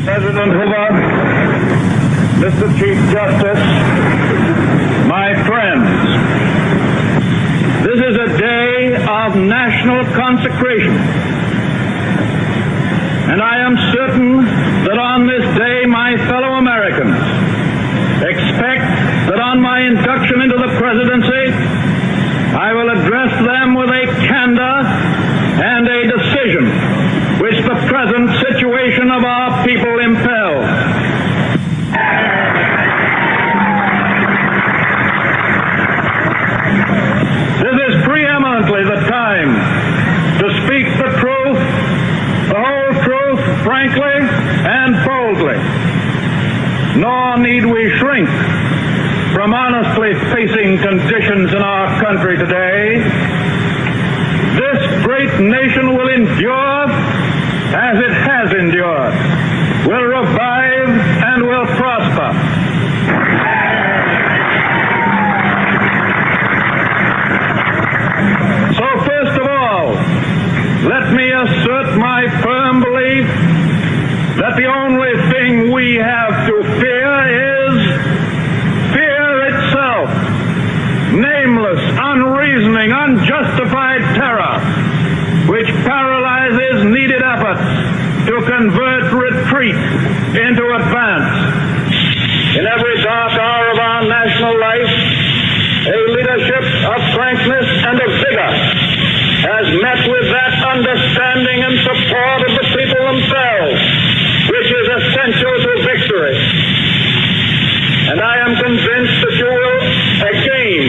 President Hoover, Mr. Chief Justice, my friends, this is a day of national consecration, and I am certain that on this day my fellow Americans expect that on my induction into the presidency I will address them with a candor and a decision which the present situation of our people impels. This is preeminently the time to speak the truth, the whole truth, frankly and boldly. Nor need we shrink from honestly facing conditions in our country today. This great nation will endure as it has endured, will revive and will prosper. So first of all, let me assert my firm belief that the only thing we have to fear is fear itself. Nameless, unreasoning, unjustified terror, which paralyzes needed efforts to convert retreat into advance. In every dark hour of our national life, a leadership of frankness and of vigor has met with that understanding and support of the people themselves, which is essential to victory. And I am convinced that you will again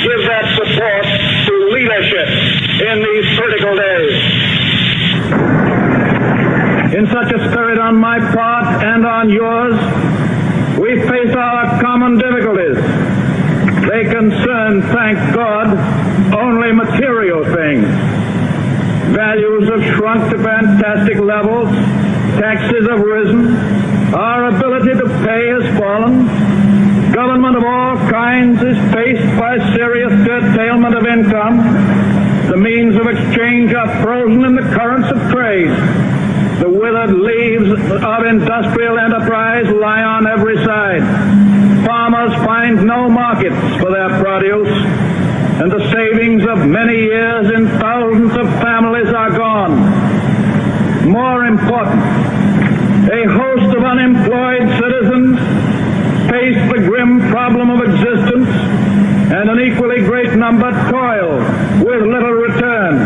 give that support to leadership in these critical days. In such a spirit on my part and on yours, we face our common difficulties. They concern, thank God, only material things. Values have shrunk to fantastic levels, taxes have risen, our ability to pay has fallen, government of all kinds is faced by serious curtailment of income, the means of exchange are frozen in the currents of trade, the withered leaves of industrial enterprise lie on every side, farmers find no markets for their produce, and the savings of many years in thousands of families are gone. More important, a host of unemployed citizens face the grim problem of existence, and an equally great number toil with little return.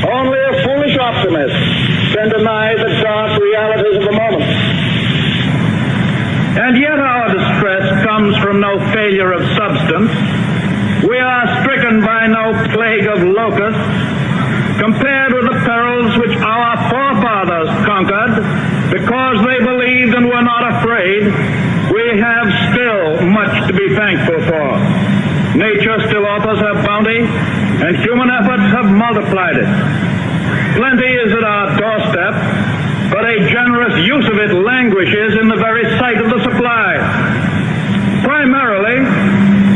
Only a foolish optimist can deny the dark realities of the moment. And yet our distress comes from no failure of substance. We are stricken by no plague of locusts. Compared with the perils which our forefathers conquered because they believed and were not afraid, we have still much to be thankful for. Nature still offers her bounty, and human efforts have multiplied it. Plenty is at our doorstep, but a generous use of it languishes in the very sight of the supply. Primarily,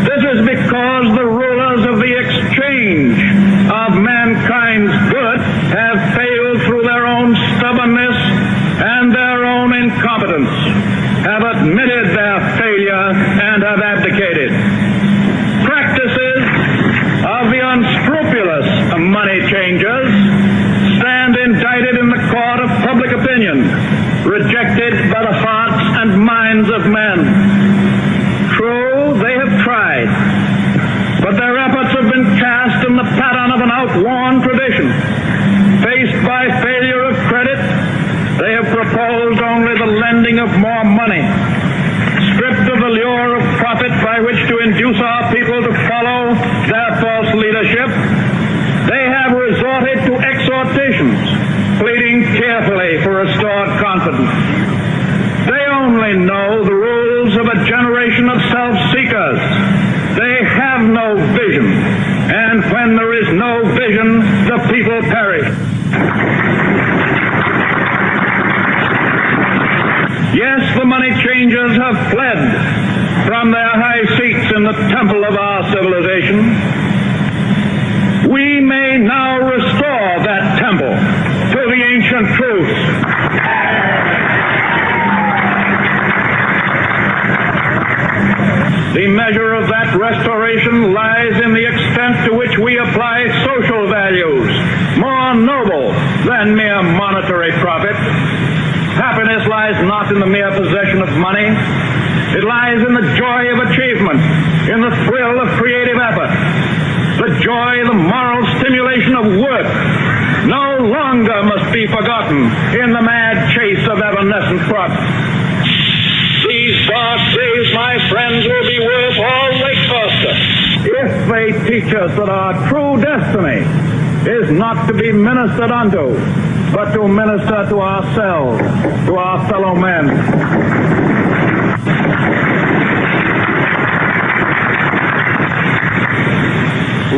this is because the rulers of the exchange of mankind's good have failed through their own stubbornness and their own incompetence, have admitted their failure and have abdicated. Practices of the unscrupulous money changers stand indicted in the court of public opinion, rejected by the hearts and minds of men. True, they have tried, but their efforts have been cast in the pattern of an outworn tradition. Faced by failure of credit, they have proposed only the lending of more money. Stripped of the lure of profit by which to induce our people to follow their false leadership, they have resorted to exhortations, pleading tearfully for restored confidence. They only know the rules of a generation of self-seekers. They have no vision, and when there is no vision, the people perish. Yes, the money changers have fled from their high seats in the temple of our civilization. We may now restore that temple to the ancient truths. measure of that restoration lies in the extent to which we apply social values, more noble than mere monetary profit. Happiness lies not in the mere possession of money. It lies in the joy of achievement, in the thrill of creative effort, the joy, the moral stimulation of work. No longer must be forgotten in the mad chase of evanescent profit. These dark days, my friends, will be worth all they cost us if they teach us that our true destiny is not to be ministered unto, but to minister to ourselves, to our fellow men.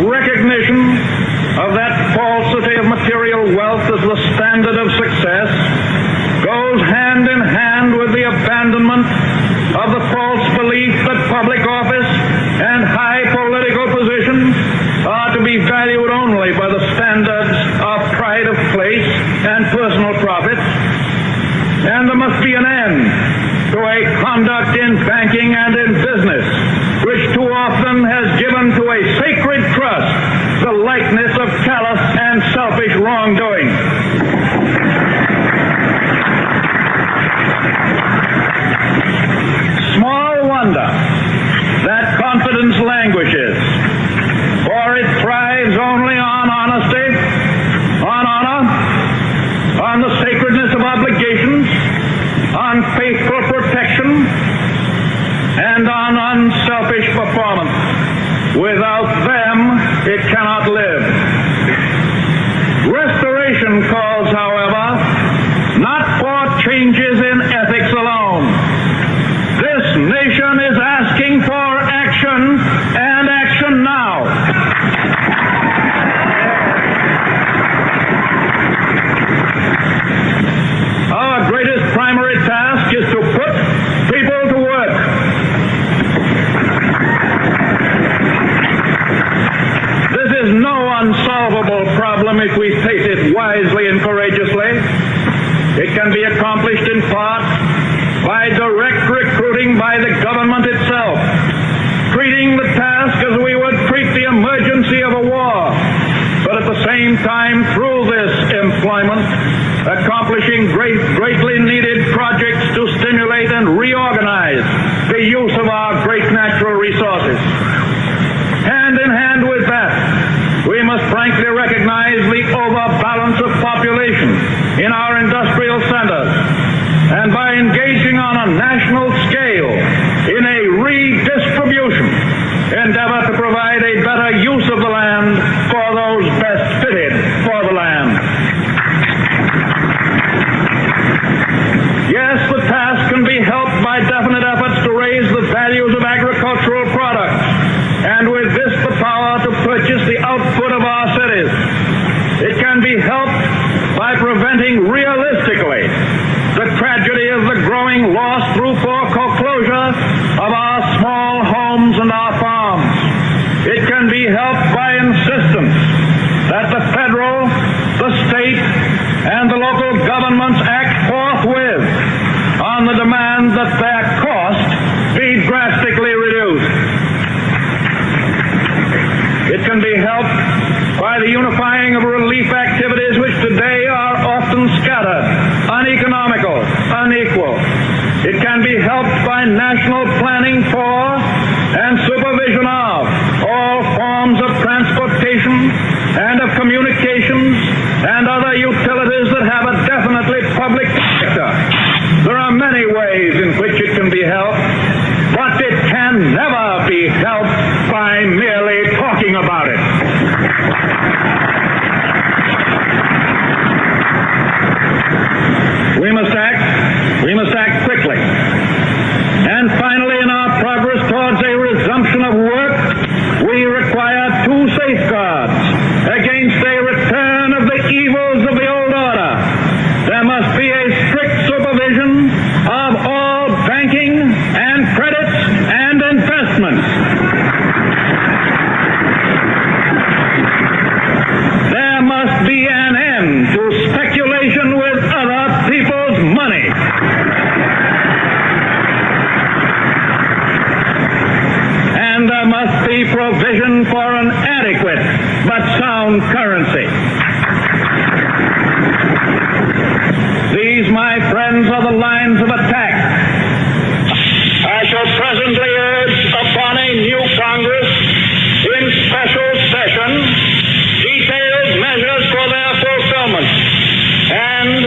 Recognition of that falsity of material wealth as the standard of success goes hand in hand with the abandonment of the false belief that public office and high political positions are to be valued only by the standards of pride of place and personal profit. And there must be an end to a conduct in banking and in business which too often has given to a sacred trust the likeness of callous and selfish wrongdoing. Small wonder that confidence languishes, for it thrives only on honesty, on honor, on the sacredness of obligations, on faithful protection, and on unselfish performance. Without them, it cannot live. Restoration calls, however, not for changes in ethics alone. This nation is asking for action, and action now. Our greatest primary task is to put people to work. This is no unsolvable problem if we face it wisely and courageously. It can be accomplished in part by direct recruiting by the government itself, treating the task as we would treat the emergency of a war, but at the same time, through this employment, accomplishing greatly needed projects to stimulate and reorganize the use of our great natural resources. Hand in hand with that, we must frankly recognize the overbalance of population in our industrial centers, and by engaging on a national scale in a redistribution, endeavor to provide a better use of the land for those best fitted for the land. Yes, the task can be helped by definite efforts to raise the values of agricultural products, and with this the power to purchase the output of our cities. It can be helped by preventing realistically the tragedy of the growing loss through foreclosure of our small homes and our farms. It can be helped by insistence that the federal, the state, and the local governments act forthwith on the demand that their cost be drastically reduced. It can be helped by the unifying of relief activities which today are often scattered, uneconomical, unequal. It can be helped by national planning for and supervision of all forms of transportation and of communications and other utilities that have a definitely public sector. There are many ways in which it can be helped, but it can never be helped by merely talking about it. We must act quickly. And finally, in our progress towards a resumption of work, we require two safeguards against a return of the evils of the old order. There must be a strict supervision of all banking and credits and investments. There must be an end to speculation with other people's money. the provision for an adequate but sound currency. These, my friends, are the lines of attack. I shall presently urge upon a new Congress in special session detailed measures for their fulfillment, and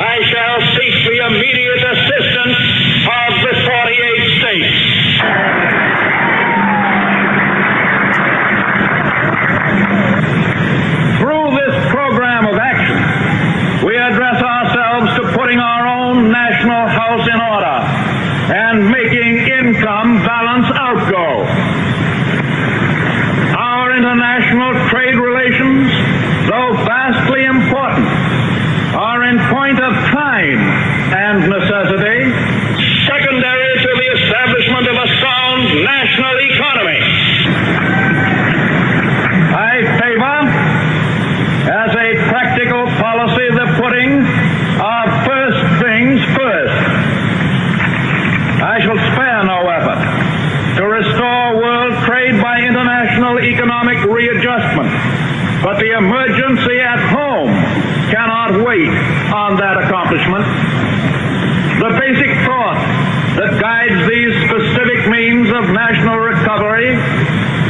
I shall seek the immediate assistance of the 48 states. Through this program of action, we address ourselves to putting our own national house in order and making income balance outgo. Our international trade relations, though vastly important, are in point of time and necessity secondary to the establishment of a sound national economy. I favor, as a practical policy, the putting of first things first. I shall spare no effort to restore world trade by international economic readjustment, but the emergency at home cannot wait on that accomplishment. The basic thought that guides these specific means of national recovery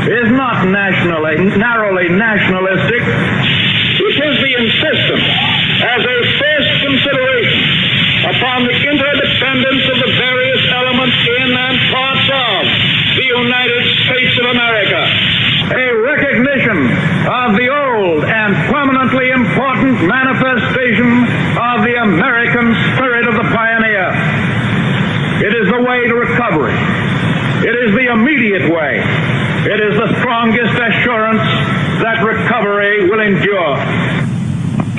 is not narrowly nationalistic. It is the insistence as a first consideration upon the interdependence of the various elements in and parts of the United States of America. A recognition of the old and permanently important manifestation of the American spirit of the pioneer. It is the way to recovery. It is the immediate way. It is the strongest assurance that recovery will endure.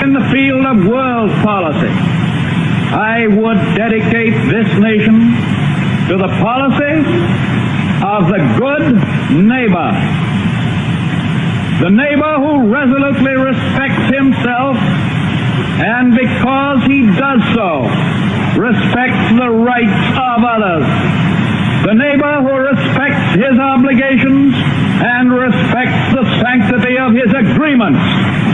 In the field of world policy, I would dedicate this nation to the policy of the good neighbor. The neighbor who resolutely respects himself and, because he does so, respects the rights of others. The neighbor who respects his obligations and respects the sanctity of his agreements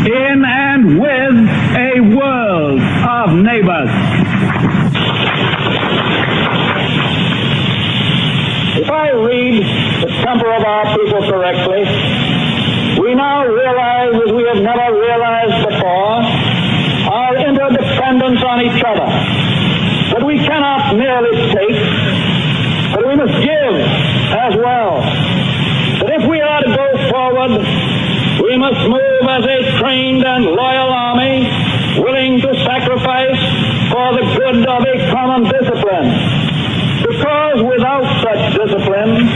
in and with a world of neighbors. If I read the temper of our people correctly, we now realize, as we have never realized before, our interdependence on each other. That we cannot merely take, but we must give as well. That if we are to go forward, we must move as a trained and loyal army, willing to sacrifice for the good of a common discipline. Because without such discipline,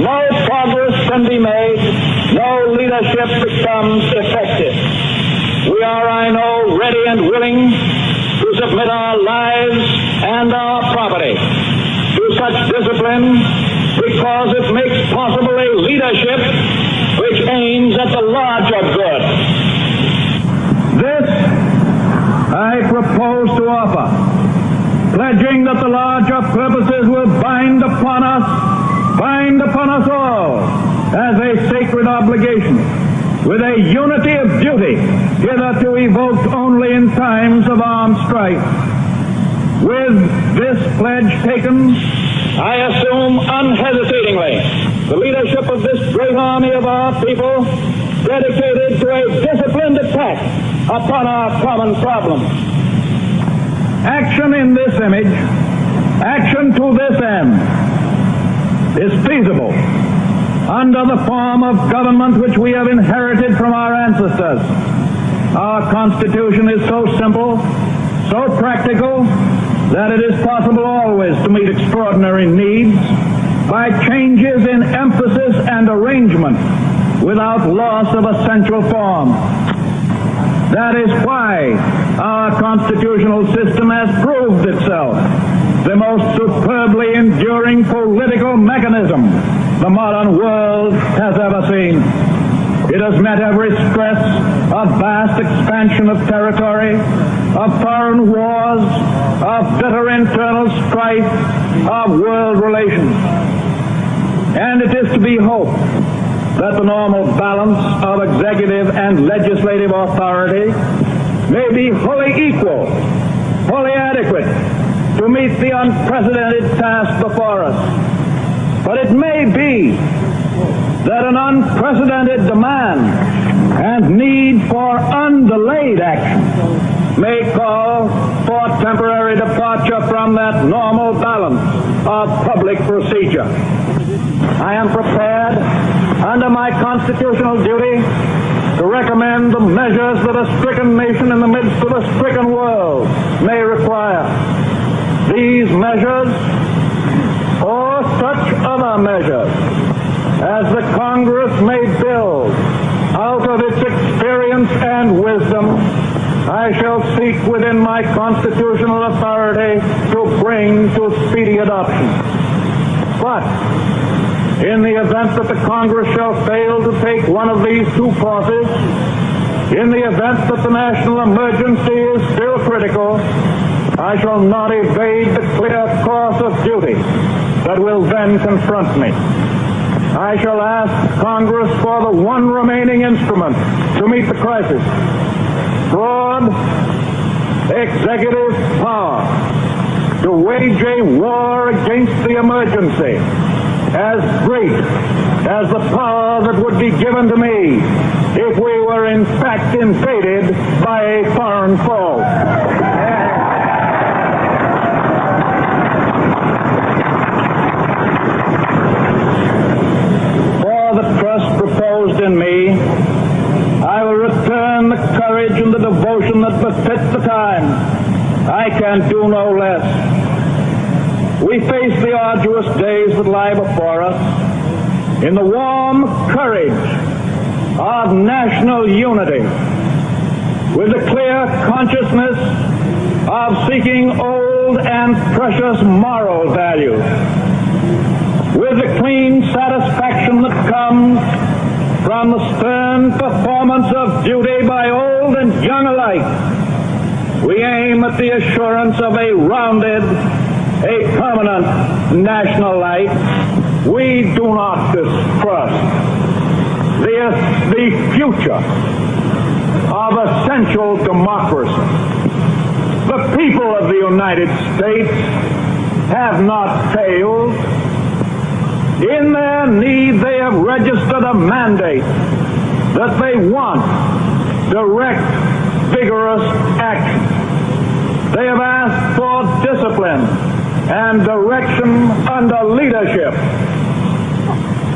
no progress can be made, no leadership becomes effective. We are, I know, ready and willing to submit our lives and our property to such discipline because it makes possible a leadership which aims at the larger good. This I propose to offer, pledging that the larger purposes will bind upon us all, as a sacred obligation, with a unity of duty hitherto evoked only in times of armed strife. With this pledge taken, I assume unhesitatingly the leadership of this great army of our people, dedicated to a disciplined attack upon our common problem. Action in this image, action to this end, is feasible under the form of government which we have inherited from our ancestors. Our Constitution is so simple, so practical, that it is possible always to meet extraordinary needs by changes in emphasis and arrangement without loss of essential form. That is why our constitutional system has proved itself the most superbly enduring political mechanism the modern world has ever seen. It has met every stress of vast expansion of territory, of foreign wars, of bitter internal strife, of world relations. And it is to be hoped that the normal balance of executive and legislative authority may be wholly equal, wholly adequate to meet the unprecedented task before us. But it may be that an unprecedented demand and need for undelayed action may call for temporary departure from that normal balance of public procedure. I am prepared, under my constitutional duty, to recommend the measures that a stricken nation in the midst of a stricken world may require. These measures, or such other measures, as the Congress may build out of its experience and wisdom, I shall seek within my constitutional authority to bring to speedy adoption. But in the event that the Congress shall fail to take one of these two courses, in the event that the national emergency is still critical, I shall not evade the clear course of duty that will then confront me. I shall ask Congress for the one remaining instrument to meet the crisis: broad executive power to wage a war against the emergency as great as the power that would be given to me if we were in fact invaded by a foreign foe. For the trust proposed in me, I will return the courage and the devotion that befits the time. I can do no less. We face the arduous days that lie before us in the warm courage of national unity, with the clear consciousness of seeking old and precious moral values, with the clean satisfaction that comes from the stern performance of duty by old and young alike. We aim at the assurance of a rounded, a permanent national life. We do not distrust the future of essential democracy. The people of the United States have not failed. In their need, they have registered a mandate that they want direct, vigorous action. They have asked for discipline and direction under leadership.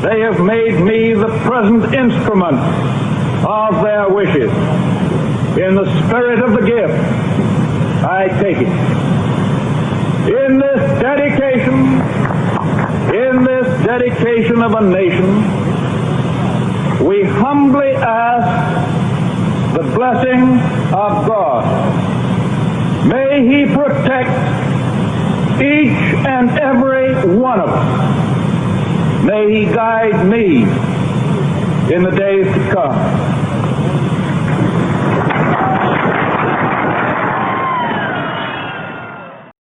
They have made me the present instrument of their wishes. In the spirit of the gift, I take it. In this dedication of a nation, we humbly ask the blessing of God. May He protect each and every one of us. May He guide me in the days to come.